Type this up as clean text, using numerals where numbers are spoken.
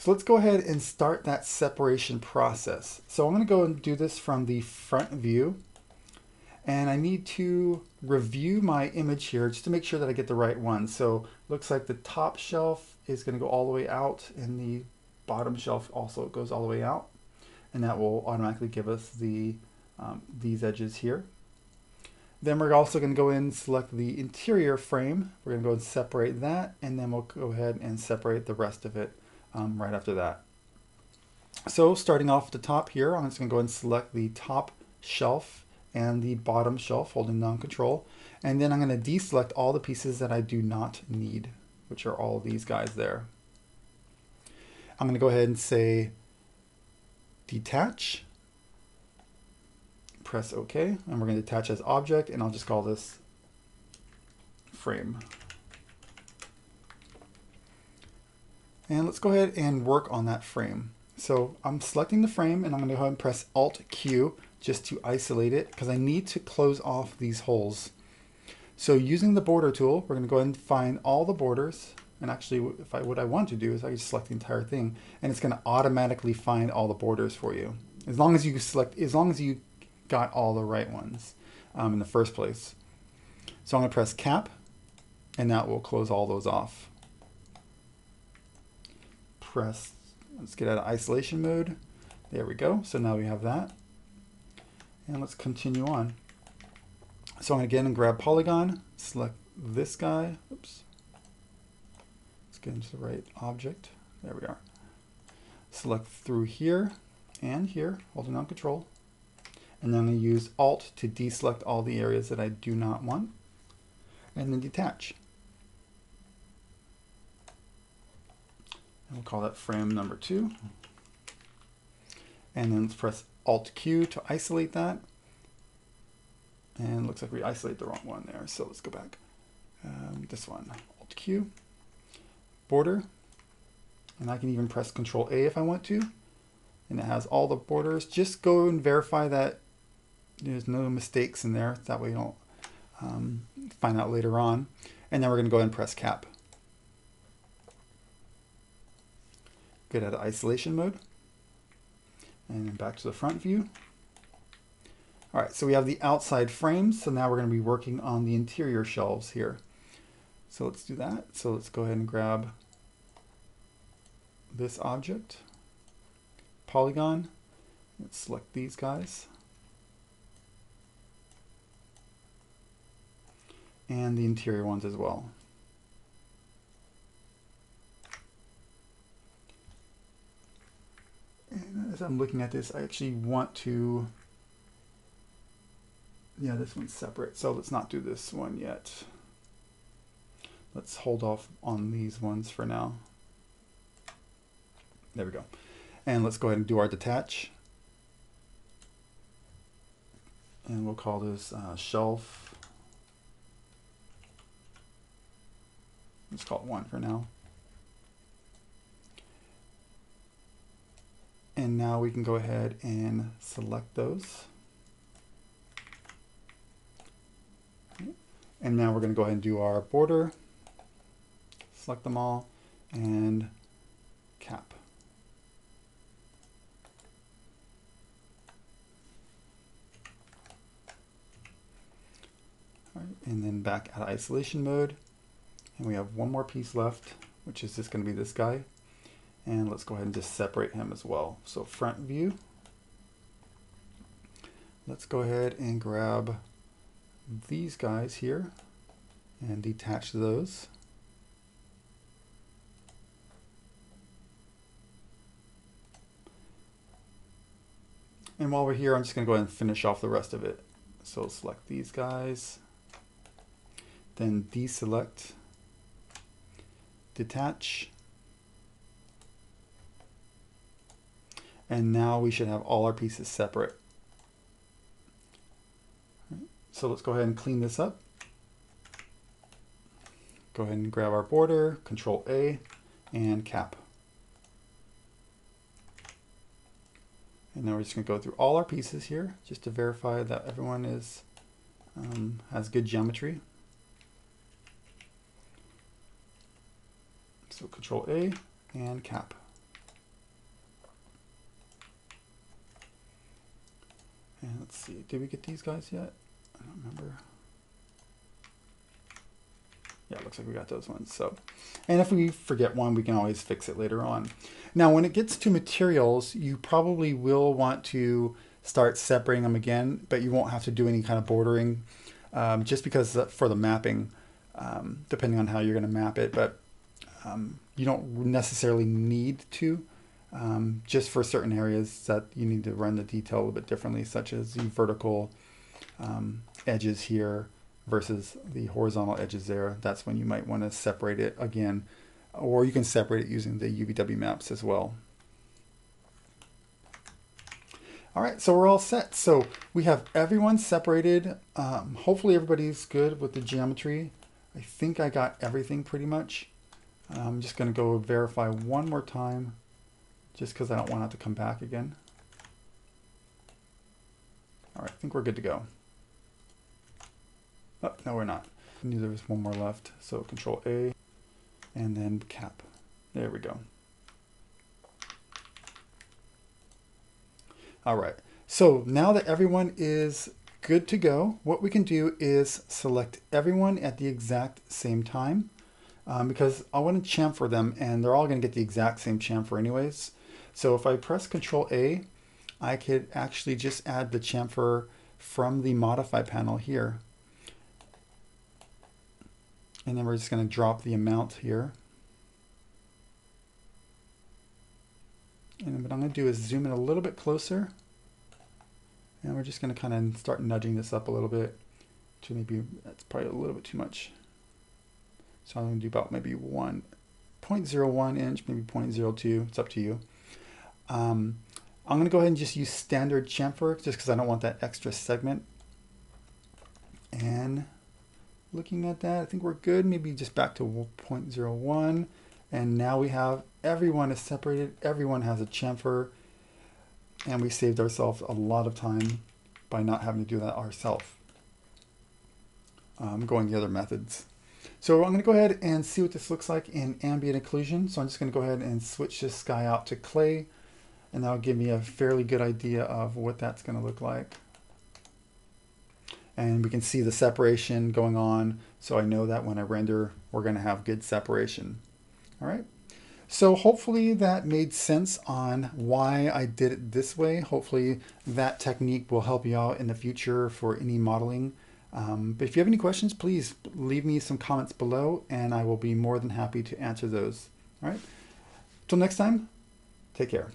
So let's go ahead and start that separation process. So I'm going to go and do this from the front view. And I need to review my image here just to make sure that I get the right one. So looks like the top shelf is going to go all the way out and the bottom shelf also goes all the way out. And that will automatically give us the these edges here. Then we're also going to go in and select the interior frame. We're going to go and separate that, and then we'll go ahead and separate the rest of it right after that. So starting off at the top here, I'm just going to go and select the top shelf and the bottom shelf, holding down Control. And then I'm going to deselect all the pieces that I do not need, which are all these guys there. I'm going to go ahead and say detach. Press OK, and we're going to detach as object, and I'll just call this frame. And let's go ahead and work on that frame. So I'm selecting the frame, and I'm going to go ahead and press Alt-Q just to isolate it, because I need to close off these holes. So using the border tool, we're going to go ahead and find all the borders. And actually, what I want to do is I just select the entire thing, and it's going to automatically find all the borders for you. As long as you got all the right ones in the first place. So I'm going to press Cap, and that will close all those off. Let's get out of isolation mode. There we go. So now we have that. And let's continue on. So I'm going to again grab Polygon, select this guy. Oops. Let's get into the right object. There we are. Select through here and here, holding down Control. And then I'm going to use Alt to deselect all the areas that I do not want. And then detach. And we'll call that frame number 2. And then let's press Alt-Q to isolate that. And it looks like we isolate the wrong one there. So let's go back. This one, Alt-Q. Border. And I can even press Control-A if I want to. And it has all the borders. Just go and verify that there's no mistakes in there. That way you don't find out later on. And then we're going to go ahead and press Cap. Get out of isolation mode. And then back to the front view. All right, so we have the outside frames. So now we're going to be working on the interior shelves here. So let's do that. So let's go ahead and grab this object, Polygon. Let's select these guys. And the interior ones as well. And as I'm looking at this, I actually want to, yeah, this one's separate. So let's not do this one yet. Let's hold off on these ones for now. There we go. And let's go ahead and do our detach. And we'll call this shelf. Let's call it 1 for now. And now we can go ahead and select those. And now we're going to go ahead and do our border. Select them all and cap. All right, and then back out of isolation mode. And we have one more piece left, which is just going to be this guy. And let's go ahead and just separate him as well. So front view. Let's go ahead and grab these guys here and detach those. And while we're here, I'm just going to go ahead and finish off the rest of it. So select these guys, then deselect, detach, and now we should have all our pieces separate. So let's go ahead and clean this up. Go ahead and grab our border, Control A, and cap. And now we're just going to go through all our pieces here just to verify that everyone is has good geometry. So Control A and cap. And let's see, did we get these guys yet? I don't remember. Yeah, it looks like we got those ones. So, and if we forget one, we can always fix it later on. Now, when it gets to materials, you probably will want to start separating them again, but you won't have to do any kind of bordering, just because for the mapping, depending on how you're going to map it. But you don't necessarily need to, just for certain areas that you need to run the detail a little bit differently, such as the vertical edges here versus the horizontal edges there. That's when you might want to separate it again, or you can separate it using the UVW maps as well. All right, so we're all set. So we have everyone separated. Hopefully everybody's good with the geometry. I think I got everything pretty much. I'm just going to go verify one more time, just because I don't want it to come back again. All right, I think we're good to go. Oh, no, we're not. I knew there was one more left. So Control A and then cap. There we go. All right. So now that everyone is good to go, what we can do is select everyone at the exact same time, because I want to chamfer them and they're all going to get the exact same chamfer anyways. So if I press Control A, I could actually just add the chamfer from the modify panel here. And then we're just going to drop the amount here. And what I'm going to do is zoom in a little bit closer. And we're just going to kind of start nudging this up a little bit to maybe, that's probably a little bit too much. So I'm going to do about maybe 1.01 inch, maybe 0.02. It's up to you. I'm going to go ahead and just use standard chamfer just because I don't want that extra segment. And looking at that, I think we're good. Maybe just back to 0.01. And now we have everyone is separated. Everyone has a chamfer. And we saved ourselves a lot of time by not having to do that ourselves. Going the other methods. So I'm going to go ahead and see what this looks like in ambient occlusion. So I'm just going to go ahead and switch this guy out to clay. And that'll give me a fairly good idea of what that's going to look like. And we can see the separation going on. So I know that when I render, we're going to have good separation. All right. So hopefully that made sense on why I did it this way. Hopefully that technique will help you out in the future for any modeling. But if you have any questions, please leave me some comments below and I will be more than happy to answer those. All right. Till next time, take care.